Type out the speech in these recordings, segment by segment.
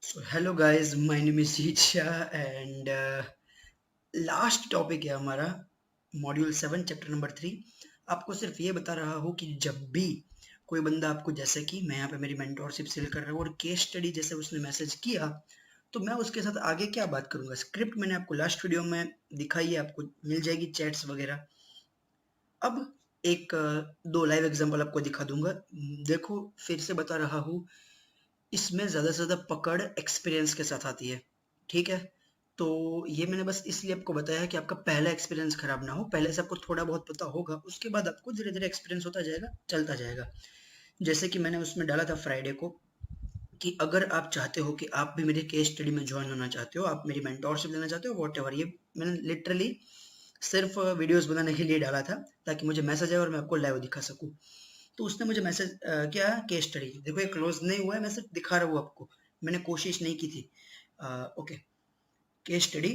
So hello guys, my name is Shicha and last topic है हमारा module 7 chapter number 3। आपको सिर्फ ये बता रहा हूँ कि जब भी कोई बंदा आपको, जैसे कि मैं यहाँ पे मेरी मेंटोरशिप सेल कर रहा हूँ और केस स्टडी जैसे उसने मैसेज किया, तो मैं उसके साथ आगे क्या बात करूंगा। स्क्रिप्ट मैंने आपको लास्ट वीडियो में दिखाई है, आपको मिल जाएगी चैट्स वगैरह। अब एक दो लाइव एग्जांपल आपको दिखा दूंगा। देखो, फिर से बता रहा हूँ, इसमें ज़्यादा से ज़्यादा पकड़ एक्सपीरियंस के साथ आती है, ठीक है। तो ये मैंने बस इसलिए आपको बताया है कि आपका पहला एक्सपीरियंस खराब ना हो। पहले से आपको थोड़ा बहुत पता होगा, उसके बाद आपको धीरे धीरे एक्सपीरियंस होता जाएगा, चलता जाएगा। जैसे कि मैंने उसमें डाला था फ्राइडे को कि अगर आप चाहते हो कि आप भी मेरे केस स्टडी में ज्वाइन होना चाहते हो, आप मेरी मेंटोरशिप लेना चाहते हो, वॉट एवर, ये मैंने लिटरली सिर्फ वीडियोस बनाने के लिए डाला था ताकि मुझे मैसेज आए और मैं आपको लाइव दिखा सकूं। तो उसने मुझे मैसेज क्या, केस स्टडी देखो, ये क्लोज नहीं हुआ है, मैं सिर्फ दिखा रहा हूँ आपको, मैंने कोशिश नहीं की थी। ओके, केस स्टडी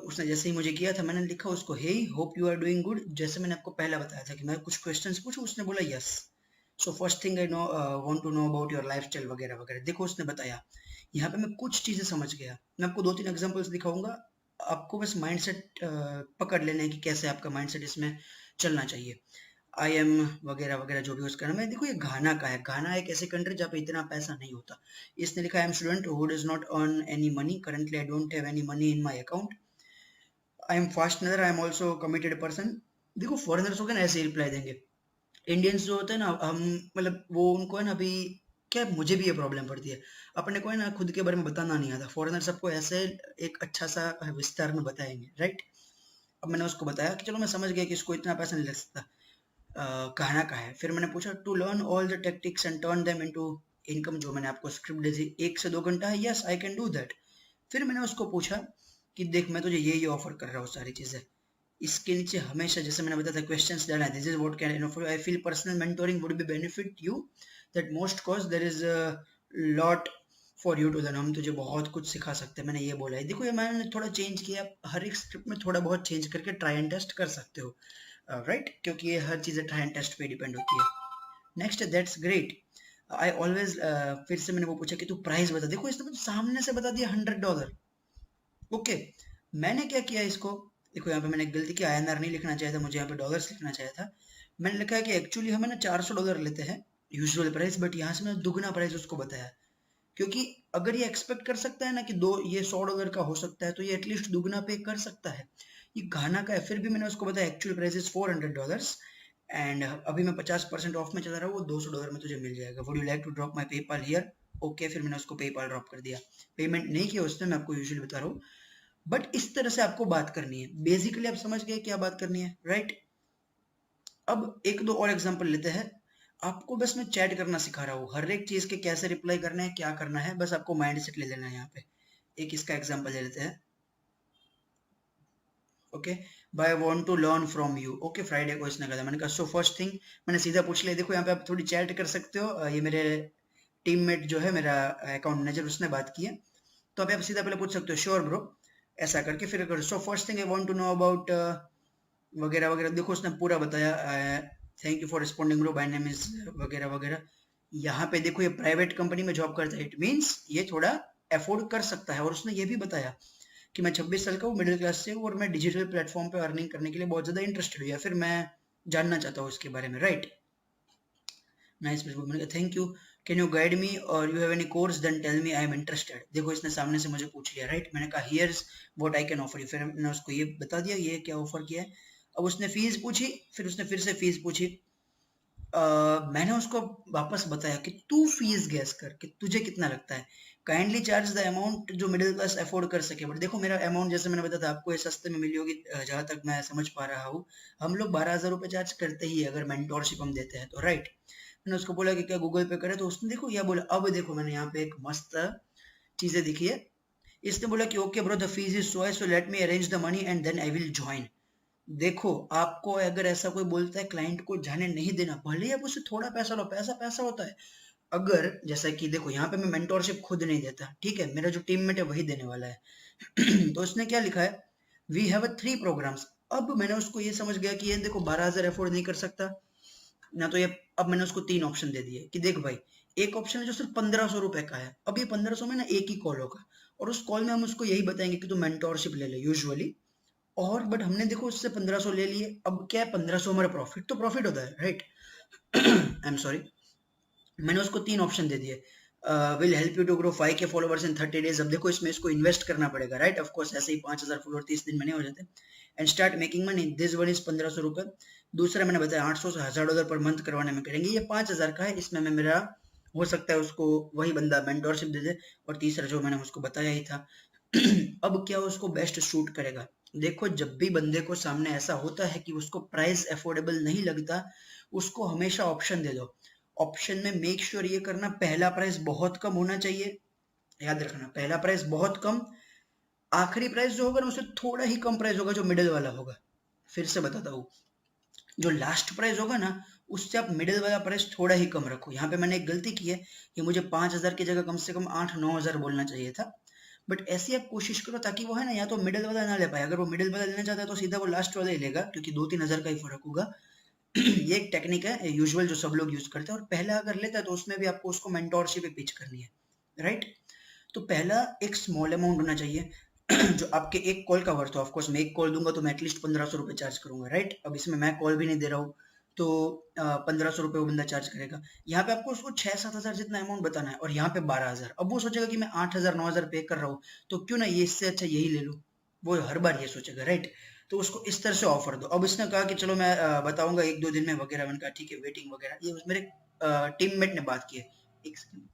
उसने जैसे ही मुझे किया था, मैंने लिखा उसको, hey hope you are doing good. जैसे मैंने आपको पहला बताया था कि मैं कुछ क्वेश्चंस पूछूं, उसने बोला yes. So first thing I no want to know about your lifestyle वगैरह वगैरह। देखो उसने बताया, यहाँ पे मैं कुछ चीजें समझ गया। मैं आपको दो तीन एग्जांपल्स दिखाऊंगा, आपको बस माइंडसेट पकड़ लेना है कि कैसे आपका माइंडसेट इसमें चलना चाहिए। आई एम वगैरह वगैरह जो भी उसका नाम है। देखो ये घाना का है, घाना एक ऐसी कंट्री जहाँ पे इतना पैसा नहीं होता। इसने लिखा, I am student who does not earn any money currently, I don't have any money in my account, I am fastener, I am also committed person. देखो फॉरेनर्स हो गए ना, ऐसे रिप्लाई देंगे। इंडियंस जो होते हैं ना, हम मतलब वो उनको है ना, अभी क्या, मुझे भी ये प्रॉब्लम पड़ती है, अपने को है ना खुद के बारे में बताना नहीं आता। फॉरेनर सबको ऐसे एक अच्छा सा विस्तार में बताएंगे, राइट। अब मैंने उसको बताया कि चलो मैं समझ गया कि इसको इतना पैसा नहीं लग सकता, कहना का है। फिर मैंने पूछा, to learn all the tactics and turn them into income, जो मैंने आपको स्क्रिप्ट दी थी 1 से 2 घंटा है, yes I can do that. फिर मैंने उसको पूछा कि देख, मैं तुझे ये ऑफर कर रहा हूँ सारी चीजें, इसके नीचे हमेशा जैसे मैंने बताया था क्वेश्चंस डालना है, this is what can offer, I feel personal mentoring would be benefit you that most cause there is lot for you to learn, हम तुझे बहुत कुछ सिखा सकते हैं, मैंने ये बोला है। देखो ये मैंने थोड़ा चेंज किया, हर एक स्क्रिप्ट में थोड़ा बहुत चेंज करके ट्राई एंड टेस्ट कर सकते हो, राइट, क्योंकि ये हर चीज़ें ट्राई एंड टेस्ट पे डिपेंड होती है। Next, that's great, I always, फिर से मैंने वो पूछा कि तू प्राइस बता। देखो इसने मुझे सामने से बता दिया $100। ओके, मैंने क्या किया इसको, देखो यहाँ पे मैंने एक गलती की, INR नहीं लिखना चाहिए था, मुझे यहाँ पे डॉलर्स लिखना चाहिए था। मैंने लिखा है कि एक्चुअली हम है ना $400 लेते हैं यूजुअल प्राइस, बट यहाँ से मैंने दुगना प्राइस उसको बताया, क्योंकि अगर ये एक्सपेक्ट कर सकता है ना कि दो ये $100 का हो सकता है, तो ये एटलीस्ट दुगना पे कर सकता है। ये घाना का है। फिर भी मैंने उसको बताया एक्चुअल प्राइस इज $400 एंड अभी मैं 50% ऑफ में चला रहा हूँ, वो $200 में तुझे मिल जाएगा, would you like to drop my PayPal here. Okay, फिर मैंने उसको पेपाल ड्रॉप कर दिया। पेमेंट नहीं किया उसने, मैं आपको यूजुअली बता रहा हूँ, बट इस तरह से आपको बात करनी है। बेसिकली आप समझ गए क्या बात करनी है, राइट। अब एक दो और एग्जांपल लेते हैं। आपको बस मैं चैट करना सिखा रहा हूँ, हर एक चीज के कैसे रिप्लाई करना है, क्या करना है, बस आपको माइंड सेट ले लेना है। यहाँ पे एक इसका एग्जांपल ले लेते हैं। Okay, by want to learn from you. Okay, Friday को इसने कहा, मैंने कहा सो फर्स्ट थिंग, मैंने सीधा पूछ लिया। देखो यहाँ पे आप थोड़ी चैट कर सकते हो, ये मेरे टीममेट जो है, मेरा अकाउंट मैनेजर, उसने बात की है, तो आप सीधा पहले पूछ सकते हो, श्योर ब्रो, ऐसा करके फिर करो, so first thing I want to know about वगैरह वगैरह। देखो उसने पूरा बताया, thank you for responding bro, by name is वगैरह वगैरह। यहाँ पे देखो ये प्राइवेट कंपनी में जॉब करता है, इट मीन्स ये थोड़ा अफोर्ड कर सकता है। और उसने ये भी बताया कि मैं 26 साल का हूँ, मिडिल क्लास से हूँ, और मैं डिजिटल प्लेटफॉर्म पे अर्निंग करने के लिए बहुत ज़्यादा इंटरेस्टेड हूँ, या फिर मैं जानना चाहता हूँ इसके बारे में, राइट। नाइस, मैंने कहा thank you, can you guide me और you have any course, then tell me, I am interested. देखो इसने सामने से मुझे पूछ लिया, राइट। मैंने कहा here's what I can offer you, फिर मैंने उसको ये बता दिया ये क्या ऑफर किया है। अब उसने फीस पूछी, फिर उसने फिर से फीस पूछी। मैंने उसको वापस बताया कि तू फीस गैस कर कि तुझे कितना लगता है, काइंडली चार्ज द अमाउंट जो मिडिल क्लास अफोर्ड कर सके। बट देखो मेरा अमाउंट, जैसे मैंने बताया था आपको, ये सस्ते में मिली होगी, जहां तक मैं समझ पा रहा हूँ। हम लोग 12,000 रुपये चार्ज करते ही अगर मेंटोरशिप हम देते हैं तो, राइट। मैंने उसको बोला कि क्या गूगल पे करे, तो उसने देखो यह बोला। अब देखो मैंने यहाँ पे एक मस्त चीजें दिखी है। इसने बोला कि okay bro, the fees is so let me arrange the money and then I will join. देखो आपको अगर ऐसा कोई बोलता है, क्लाइंट को जाने नहीं देना, भले ही आप उससे थोड़ा पैसा लो, पैसा पैसा होता है। अगर जैसा कि देखो यहाँ पे मैं मेंटोरशिप खुद नहीं देता, ठीक है, मेरा जो टीममेट है वही देने वाला है। तो उसने क्या लिखा है, वी हैव 3 प्रोग्राम्स। अब मैंने उसको ये समझ गया कि ये देखो 12,000 अफोर्ड नहीं कर सकता ना, तो ये अब मैंने उसको 3 ऑप्शन दे दिए कि देख भाई, एक ऑप्शन है जो सिर्फ 1500 रुपए का है। अब ये 1500 में ना एक ही कॉल होगा और उस कॉल में हम उसको यही बताएंगे कि तू मेंटोरशिप ले ले यूजुअली। और बट हमने देखो उससे 1500 ले लिए, अब क्या है 1500 हमारा प्रॉफिट तो प्रॉफिट होता है, राइट। आई एम सॉरी, मैंने उसको 3 ऑप्शन दे दिए। Will help you to grow 5K followers in 30 days. अब देखो इसमें इसको इन्वेस्ट करना पड़ेगा, राइट। ऑफ कोर्स ऐसे ही 5000 फॉलोअर 30 दिन में नहीं हो जाते। And start making money, this one is 1500 रुपए। दूसरा मैंने बताया 800 से $1000 पर मंथ करवाने में करेंगे, ये 5000 का है। इसमें मैं मेरा हो सकता है उसको वही बंदा मेंटोरशिप दे दे। और तीसरा जो मैंने उसको बताया ही था। अब क्या उसको बेस्ट शूट करेगा। देखो जब भी बंदे को सामने ऐसा होता है कि उसको प्राइस अफोर्डेबल नहीं लगता, उसको हमेशा ऑप्शन दे दो। ऑप्शन में मेक श्योर ये करना पहला प्राइस बहुत कम होना चाहिए, याद रखना पहला प्राइस बहुत कम। आखिरी प्राइस जो होगा ना उससे थोड़ा ही कम प्राइस होगा जो मिडिल वाला होगा। फिर से बताता हूँ, जो लास्ट प्राइस होगा ना उससे आप मिडिल वाला प्राइस थोड़ा ही कम रखो। यहाँ पे मैंने एक गलती की है कि मुझे 5000 की जगह कम से कम 8-9 हजार बोलना चाहिए था। बट ऐसी आप कोशिश करो ताकि वो है ना या तो मिडिल वाला ना ले पाए। अगर वो मिडिल वाला लेना चाहता है तो सीधा वो लास्ट वाला ही लेगा, क्योंकि 2-3 हजार का ही फर्क होगा। ये एक टेक्निक है यूजुअल जो सब लोग यूज करते हैं। और पहला अगर लेता है तो उसमें भी आपको उसको मेंटोरशिप पे पिच करनी है, राइट। तो पहला एक स्मॉल अमाउंट होना चाहिए जो आपके एक कॉल का वर्थ हो। ऑफकोर्स मैं एक कॉल दूंगा तो मैं एटलीस्ट 1500 रुपए चार्ज करूंगा, राइट। अब इसमें मैं कॉल भी नहीं दे रहा हूँ तो 1500 रुपए वो बंदा चार्ज करेगा। यहाँ पे आपको उसको 6-7 हजार जितना अमाउंट बताना है और यहाँ पे 12 हजार। अब वो सोचेगा कि मैं 8 हजार 9 हजार पे कर रहा हूँ तो क्यों ना ये इससे अच्छा यही ले लूँ। वो हर बार ये सोचेगा, राइट। तो उसको इस तरह से ऑफर दो। अब इसने कहा कि चलो मैं बताऊंगा 1-2 दिन में वगैरह। मैंने कहा ठीक है, वेटिंग वगैरह। ये मेरे टीममेट ने बात की है। एक सेकंड।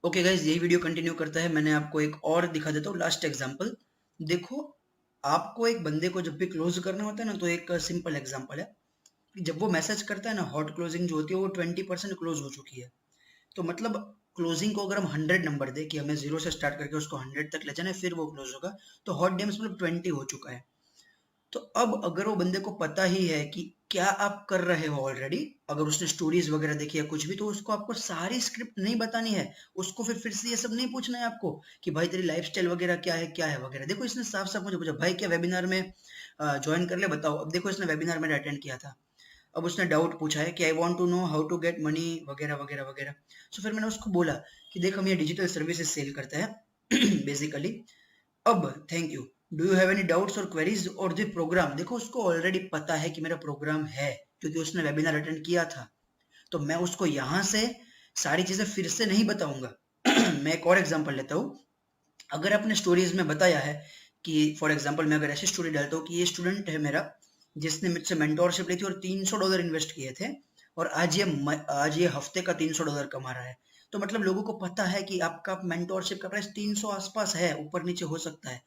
ओके गाइज, यही वीडियो कंटिन्यू करता है। मैंने आपको एक और दिखा देता हूँ लास्ट एग्जांपल। देखो आपको एक बंदे को जब भी क्लोज करना होता है ना तो एक सिंपल एग्जांपल है कि जब वो मैसेज करता है ना, हॉट क्लोजिंग जो होती है वो 20% क्लोज हो चुकी है। तो मतलब क्लोजिंग को अगर हम 100 नंबर दे कि हमें 0 से स्टार्ट करके उसको 100 तक ले जाना है फिर वो क्लोज होगा, तो हॉट डेम्स मतलब 20 हो चुका है। तो अब अगर वो बंदे को पता ही है कि क्या आप कर रहे हो ऑलरेडी, अगर उसने स्टोरीज वगैरह देखी है कुछ भी, तो उसको आपको सारी स्क्रिप्ट नहीं बतानी है। उसको फिर से ये सब नहीं पूछना है आपको कि भाई तेरी लाइफस्टाइल वगैरह क्या है वगैरह। देखो इसने साफ साफ मुझे पूछा भाई क्या वेबिनार में ज्वाइन कर ले बताओ। अब देखो इसने वेबिनार में अटेंड किया था। अब उसने डाउट पूछा है कि I want to know how to get money वगैरह वगैरह वगैरह। सो फिर मैंने उसको बोला कि देख हम ये डिजिटल सर्विसेज सेल करते हैं बेसिकली। अब thank you, do you have any doubts और क्वेरीज और द प्रोग्राम। देखो उसको ऑलरेडी पता है कि मेरा प्रोग्राम है क्योंकि उसने वेबिनार अटेंड किया था। तो मैं उसको यहाँ से सारी चीजें फिर से नहीं बताऊंगा। मैं एक और एग्जांपल लेता हूँ। अगर आपने स्टोरीज में बताया है कि फॉर एग्जांपल मैं अगर ऐसी स्टोरी डालता हूँ कि ये स्टूडेंट है मेरा जिसने मुझसे मेंटोरशिप ली थी और $300 इन्वेस्ट किए थे और आज ये हफ्ते का $300 कमा रहा है। तो मतलब लोगों को पता है कि आपका मेंटोरशिप का प्राइस 300 आसपास है, ऊपर नीचे हो सकता है।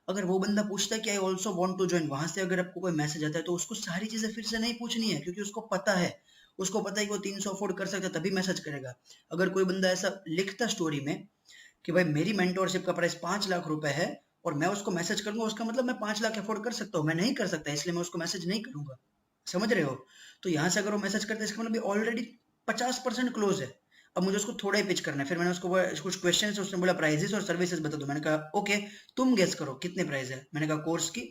अगर वो बंदा पूछता है कि I also want to join, वहां से अगर आपको कोई मैसेज आता है तो उसको सारी चीजें फिर से नहीं पूछनी है क्योंकि उसको पता है। उसको पता है कि वो 300 अफोर्ड कर सकता है तभी मैसेज करेगा। अगर कोई बंदा ऐसा लिखता स्टोरी में कि भाई मेरी मेंटोरशिप का प्राइस 5 लाख रुपए है और मैं उसको मैसेज करूंगा, उसका मतलब मैं 5 लाख अफोर्ड कर सकता हूँ। मैं नहीं कर सकता इसलिए मैं उसको मैसेज नहीं करूंगा। समझ रहे हो। तो यहाँ से अगर वो मैसेज करते हैं इसका मतलब ऑलरेडी 50% क्लोज है। अब मुझे उसको थोड़ा ही पिच करना है। फिर मैंने उसको कुछ क्वेश्चन है, उसने बोला प्राइजेस और सर्विसेज बता दो। मैंने कहा ओके तुम गेस करो कितने प्राइस है। मैंने कहा कोर्स की।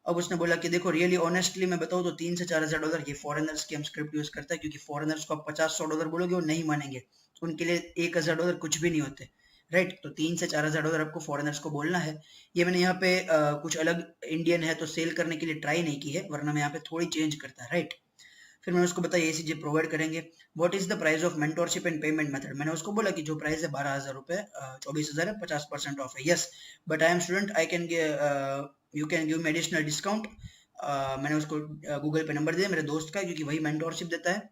अब उसने बोला कि देखो रियली ऑनेस्टली मैं बताऊँ तो $3 से 4 हजार। ये फॉरेनर्स की हम स्क्रिप्ट यूज करता है क्योंकि फॉरेनर्स को आप $50-100 बोलोगे वो नहीं मानेंगे। उनके लिए $1000 कुछ भी नहीं होते, राइट। तो $3 से 4 हजार आपको फॉरेनर्स को बोलना है। ये मैंने यहाँ पे कुछ अलग इंडियन है तो सेल करने के लिए ट्राई नहीं की है, वरना मैं यहाँ पे थोड़ी चेंज करता है, राइट। फिर मैंने उसको बताया ये चीजें प्रोवाइड करेंगे। What is the price of mentorship and payment method. मैंने उसको बोला कि जो प्राइस है 12,000 रुपए, 24,000 है, 50% ऑफ है। Yes but I am student, I can you can give me additional discount. मैंने उसको गूगल पे नंबर दिया मेरे दोस्त का क्योंकि वही मेंटोरशिप देता है।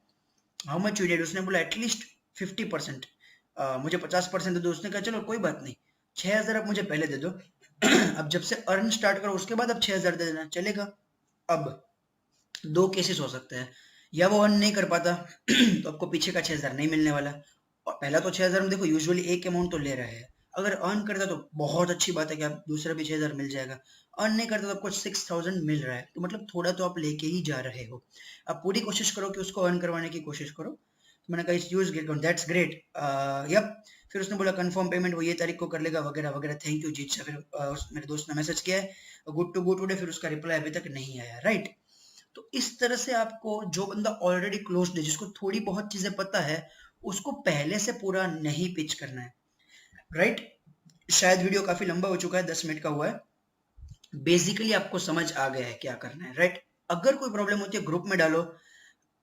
हाउ मच यू नीड, उसने बोला एटलीस्ट 50%। मुझे 50% दे दो। उसने कहा चलो कोई बात नहीं, 6,000 आप मुझे पहले दे दो। अब जब से अर्न स्टार्ट करो उसके बाद अब 6,000 दे देना चलेगा। अब दो केसेस हो सकते हैं, या वो अर्न नहीं कर पाता तो आपको पीछे का 6,000 नहीं मिलने वाला। और पहला तो 6,000 में देखो यूजुअली एक अमाउंट तो ले रहे हैं। अगर अर्न करता तो बहुत अच्छी बात है कि आप दूसरा भी 6,000 मिल जाएगा। अर्न नहीं करता तो आपको 6,000 मिल रहा है तो मतलब थोड़ा तो आप लेके ही जा रहे हो। आप पूरी कोशिश करो कि उसको अर्न करवाने की कोशिश करो। तो मैंने कहा इस यूज गेट दैट्स ग्रेट। यप। फिर उसने बोला कंफर्म पेमेंट वो ये तारीख को कर लेगा वगैरह वगैरह। थैंक यू जीत। फिर मेरे दोस्त ने मैसेज किया है गुड टू गो टुडे, फिर उसका रिप्लाई अभी तक नहीं आया, राइट। तो इस तरह से आपको जो बंदा ऑलरेडी क्लोज्ड है जिसको थोड़ी बहुत चीजें पता है उसको पहले से पूरा नहीं पिच करना है, राइट। शायद वीडियो काफी लंबा हो चुका है, 10 मिनट का हुआ है। बेसिकली आपको समझ आ गया है क्या करना है, राइट। अगर कोई प्रॉब्लम होती है ग्रुप में डालो।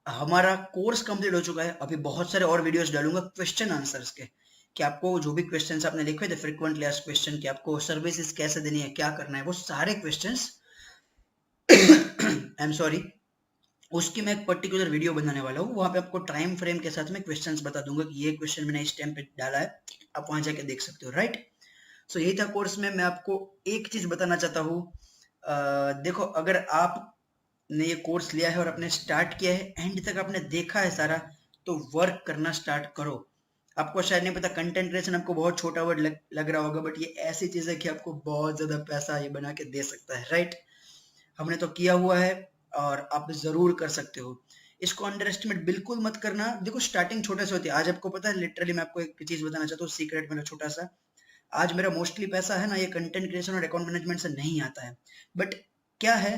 हमारा कोर्स कंप्लीट हो चुका है, अभी बहुत सारे और वीडियोस डालूंगा क्वेश्चन आंसर्स के, कि आपको जो भी क्वेश्चंस आपने लिखे थे फ्रीक्वेंटली आस्क्ड क्वेश्चन, कि आपको सर्विसेज कैसे देनी है, क्या करना है, वो सारे क्वेश्चंस आई एम सॉरी, उसकी मैं एक पर्टिकुलर वीडियो बनाने वाला हूँ। वहां पे आपको टाइम फ्रेम के साथ में क्वेश्चंस बता दूंगा कि ये क्वेश्चन मैंने इस टाइम पे डाला है, आप वहां जाके देख सकते हो, राइट। सो यही था कोर्स में। मैं आपको एक चीज बताना चाहता हूँ, देखो, अगर आपने ये कोर्स लिया है और आपने स्टार्ट किया है, एंड तक आपने देखा है सारा, तो वर्क करना स्टार्ट करो। आपको शायद नहीं पता, कंटेंट क्रिएशन आपको बहुत छोटा वर्ड लग रहा होगा, बट ये ऐसी चीज है कि आपको बहुत ज्यादा पैसा ये बना के दे सकता है, राइट। हमने तो किया हुआ है और आप जरूर कर सकते हो। इसको अंडर एस्टिमेट बिल्कुल मत करना। देखो, स्टार्टिंग छोटे से होती है। आज आपको पता है, लिटरली मैं आपको एक चीज बताना चाहता हूँ, सीक्रेट मेरा छोटा सा। आज मेरा मोस्टली पैसा है ना, ये कंटेंट क्रिएशन और अकाउंट मैनेजमेंट से नहीं आता है। बट क्या है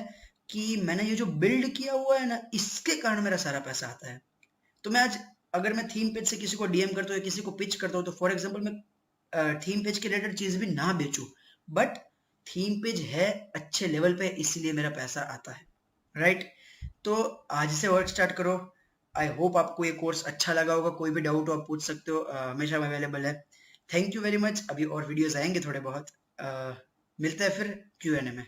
कि मैंने ये जो बिल्ड किया हुआ है ना, इसके कारण मेरा सारा पैसा आता है। तो मैं आज, अगर मैं थीम पेज से किसी को डीएम करता हूँ या किसी को पिच करता हूँ, तो फॉर एग्जाम्पल मैं थीम पेज के रिलेटेड चीज भी ना बेचूं, बट थीम पेज है अच्छे लेवल पे, इसलिए मेरा पैसा आता है, राइट। तो आज से वर्क स्टार्ट करो। आई होप आपको ये कोर्स अच्छा लगा होगा। कोई भी डाउट हो आप पूछ सकते हो, हमेशा अवेलेबल है। Thank you very much. अभी और वीडियोस आएंगे थोड़े बहुत। मिलते हैं फिर Q&A में।